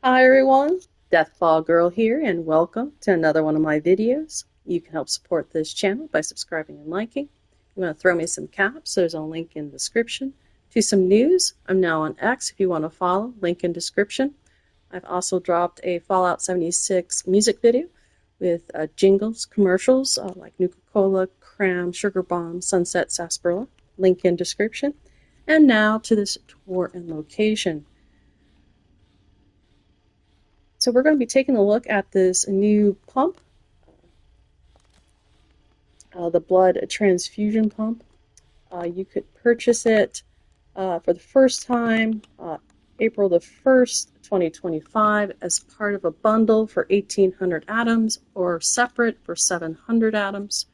Hi everyone, Deathball Girl here, and welcome to another one of my videos. You can help support this channel by subscribing and liking. You want to throw me some caps, there's a link in the description. To some news, I'm now on X if you want to follow, link in description. I've also dropped a Fallout 76 music video with jingles, commercials like Nuka-Cola, Cram, Sugar Bomb, Sunset, Sarsaparilla, link in description. And now to this tour and location. So we're going to be taking a look at this new pump, the blood transfusion pump. You could purchase it for the first time April the 1st, 2025 as part of a bundle for 1,800 atoms or separate for 700 atoms.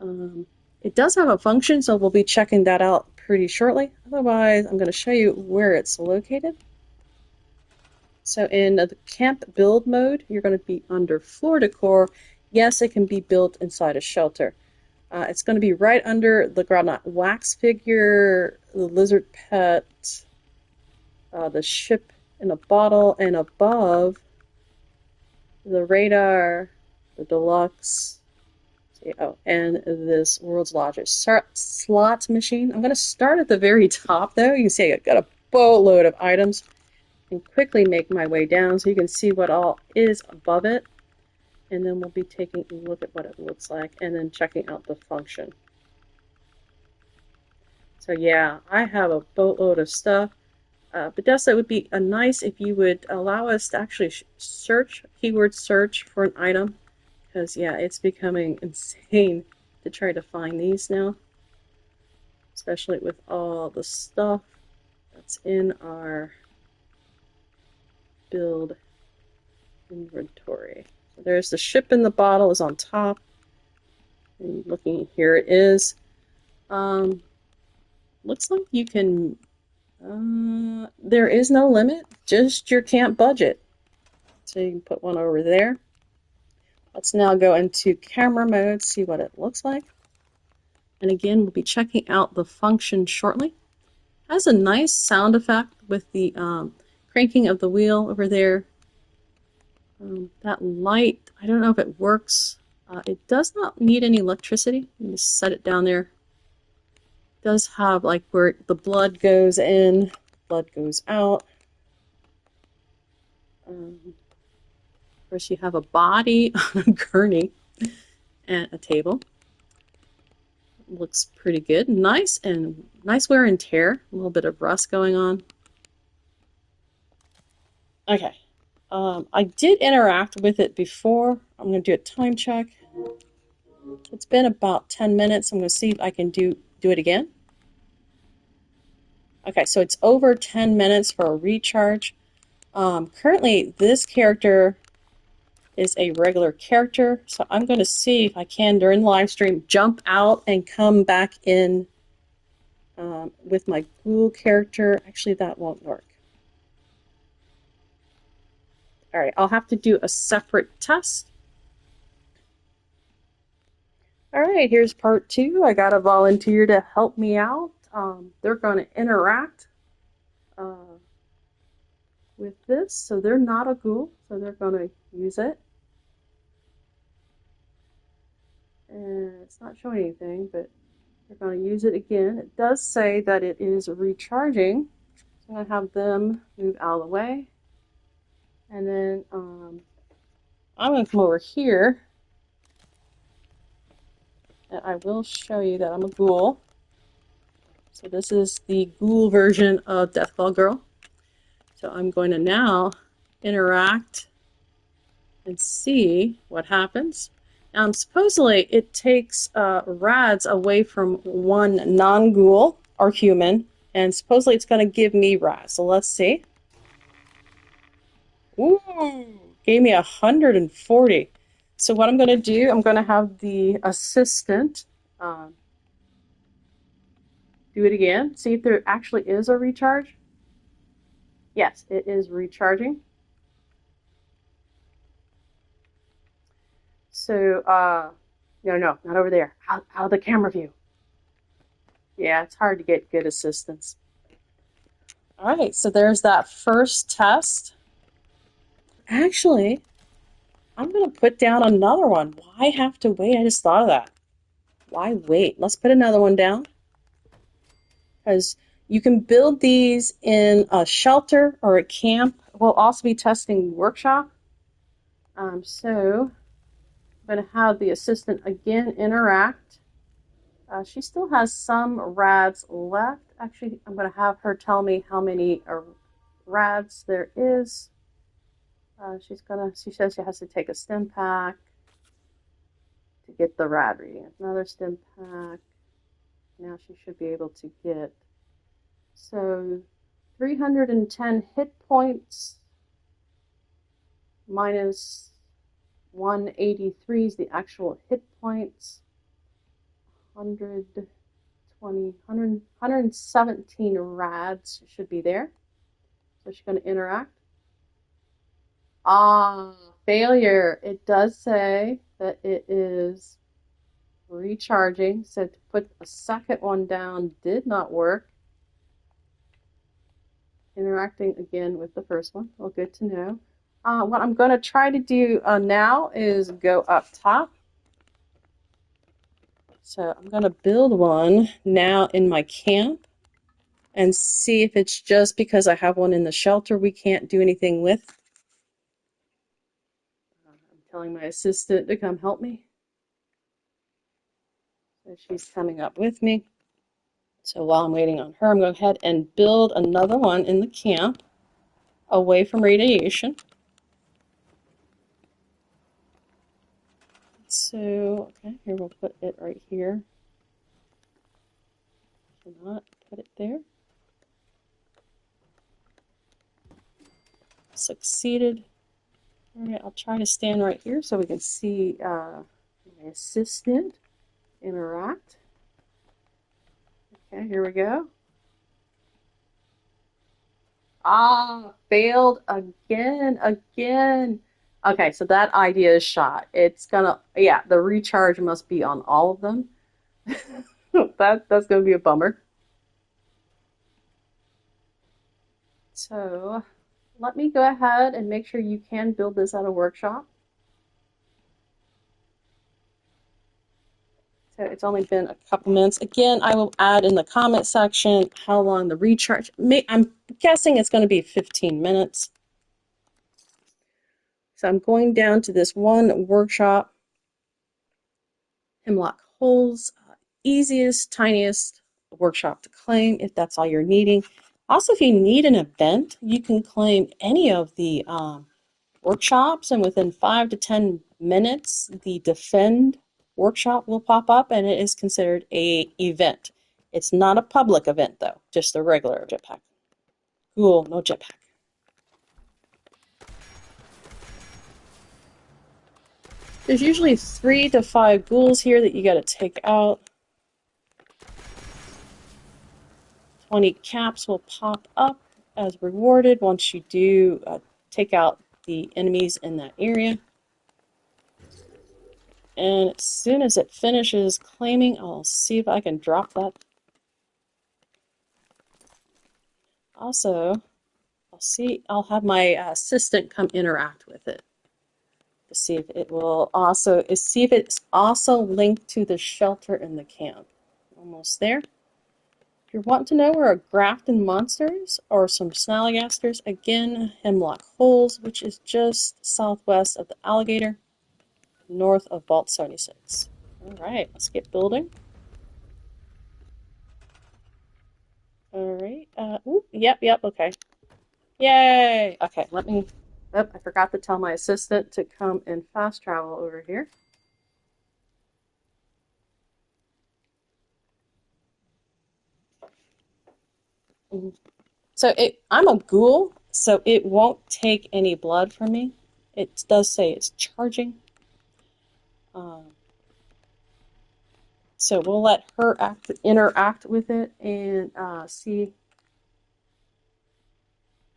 It does have a function, so we'll be checking that out pretty shortly. Otherwise, I'm going to show you where it's located. So in the camp build mode, you're going to be under floor decor. Yes, it can be built inside a shelter. It's going to be right under the groundnut wax figure, the lizard pet, the ship in a bottle, and above the radar, the deluxe, and this world's largest slot machine. I'm going to start at the very top though. You can see I've got a boatload of items. And quickly make my way down so you can see what all is above it, and then we'll be taking a look at what it looks like and then checking out the function. So yeah, I have a boatload of stuff, but Dessa, it would be nice if you would allow us to actually search, keyword search for an item, because yeah, it's becoming insane to try to find these now, especially with all the stuff that's in our build inventory. So there's the ship in the bottle is on top. And looking here, it is. Looks like you can. There is no limit, just your camp budget. So you can put one over there. Let's now go into camera mode, see what it looks like. And again, we'll be checking out the function shortly. It has a nice sound effect with the cranking of the wheel over there. That light, I don't know if it works. It does not need any electricity. You just set it down there. It does have like where the blood goes in, blood goes out. Of course, you have a body on a gurney and a table. Looks pretty good. Nice wear and tear. A little bit of rust going on. Okay. I did interact with it before. I'm going to do a time check. It's been about 10 minutes. I'm going to see if I can do it again. Okay, so it's over 10 minutes for a recharge. Currently, this character is a regular character, so I'm going to see if I can, during the live stream, jump out and come back in with my ghoul character. Actually, that won't work. All right, I'll have to do a separate test. All right, here's part 2. I got a volunteer to help me out. They're going to interact with this. So they're not a ghoul, so they're going to use it. And it's not showing anything, but they're going to use it again. It does say that it is recharging. So I'm going to have them move out of the way. And then I'm going to come over here, and I will show you that I'm a ghoul. So this is the ghoul version of Deathball Girl. So I'm going to now interact and see what happens. Supposedly it takes rads away from one non-ghoul or human, and supposedly it's going to give me rads. So let's see. Ooh, gave me 140. So what I'm going to do, I'm going to have the assistant do it again. See if there actually is a recharge. Yes, it is recharging. So, no, not over there. Out of the camera view. Yeah, it's hard to get good assistance. All right, so there's that first test. Actually, I'm going to put down another one. Why have to wait? I just thought of that. Why wait? Let's put another one down. Because you can build these in a shelter or a camp. We'll also be testing workshop. So I'm going to have the assistant again interact. She still has some rads left. Actually, I'm going to have her tell me how many rads there is. She says she has to take a stim pack to get the rad reading. Another stim pack. Now she should be able to get, so 310 hit points minus 183 is the actual hit points. 117 rads should be there. So she's going to interact. Failure. It does say that it is recharging. So to put a second one down did not work. Interacting again with the first one. Well, good to know. What I'm going to try to do now is go up top. So I'm going to build one now in my camp and see if it's just because I have one in the shelter we can't do anything with. I'm telling my assistant to come help me. So she's coming up with me. So while I'm waiting on her, I'm going to go ahead and build another one in the camp away from radiation. So, okay, here we'll put it right here. Should not put it there. Succeeded. All right, I'll try to stand right here so we can see my assistant interact. Okay, here we go. Failed again. Okay, so that idea is shot. It's gonna, yeah, the recharge must be on all of them. That's gonna be a bummer. So let me go ahead and make sure you can build this at a workshop. So it's only been a couple minutes. Again, I will add in the comment section how long the recharge. I'm guessing it's going to be 15 minutes. So I'm going down to this one workshop. Hemlock holes, easiest, tiniest workshop to claim if that's all you're needing. Also, if you need an event, you can claim any of the workshops, and within 5 to 10 minutes, the defend workshop will pop up, and it is considered a event. It's not a public event, though, just a regular jetpack. Cool, no jetpack. There's usually 3 to 5 ghouls here that you got to take out. 20 caps will pop up as rewarded once you do take out the enemies in that area. And as soon as it finishes claiming, I'll see if I can drop that. Also, I'll have my assistant come interact with it to see if it will also, see if it's also linked to the shelter in the camp. Almost there. If you're wanting to know where a Grafton monsters or some snallygasters, again, Hemlock Holes, which is just southwest of the Alligator, north of Vault 76. All right, let's get building. All right. Yep. Okay. Yay. Okay. Let me. Oh, I forgot to tell my assistant to come and fast travel over here. So I'm a ghoul, so it won't take any blood from me. It does say it's charging. So we'll let her interact with it and see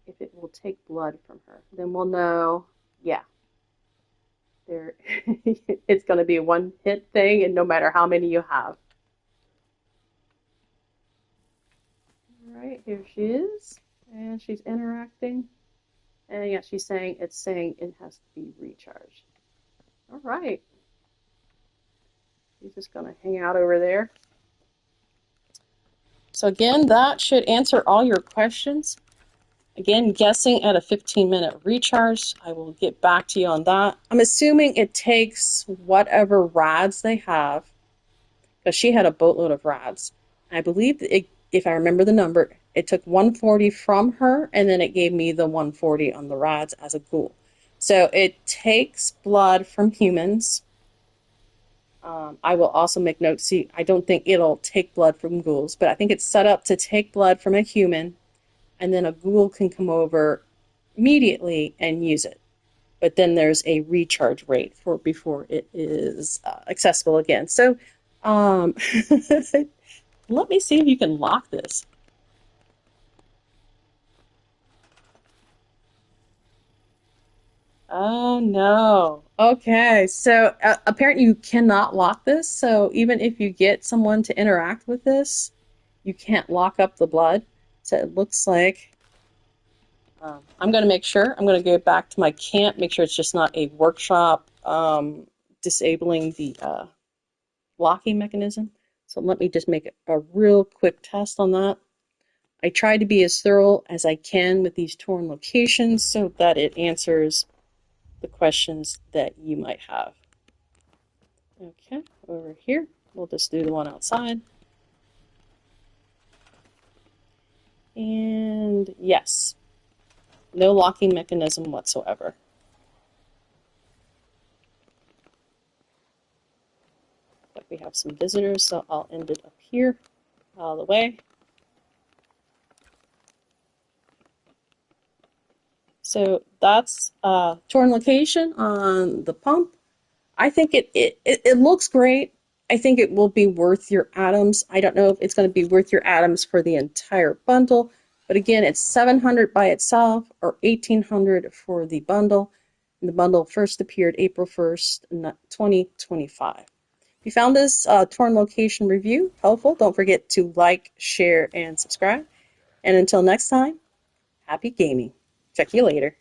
if it will take blood from her. Then we'll know, yeah, there it's going to be a one-hit thing, and no matter how many you have. All right, here she is, and she's interacting. And yeah, she's saying it's saying it has to be recharged. All right. She's just going to hang out over there. So again, that should answer all your questions. Again, guessing at a 15-minute recharge. I will get back to you on that. I'm assuming it takes whatever rads they have, because she had a boatload of rads. I believe it, if I remember the number, it took 140 from her, and then it gave me the 140 on the rads as a ghoul. So it takes blood from humans. I will also make note, see, I don't think it'll take blood from ghouls, but I think it's set up to take blood from a human, and then a ghoul can come over immediately and use it. But then there's a recharge rate for before it is accessible again. So let me see if you can lock this. Oh no. Okay, so apparently you cannot lock this. So even if you get someone to interact with this, you can't lock up the blood. So it looks like I'm going to make sure. I'm going to go back to my camp, make sure it's just not a workshop disabling the locking mechanism. So let me just make a real quick test on that. I try to be as thorough as I can with these torn locations so that it answers the questions that you might have. Okay, over here, we'll just do the one outside. And yes, no locking mechanism whatsoever. But we have some visitors, so I'll end it up here, out of the way. So that's torn location on the pump. I think it looks great. I think it will be worth your atoms. I don't know if it's going to be worth your atoms for the entire bundle, but again, it's 700 by itself or 1800 for the bundle. And the bundle first appeared April 1st, 2025. If you found this torn location review helpful, don't forget to like, share, and subscribe. And until next time, happy gaming. Check you later.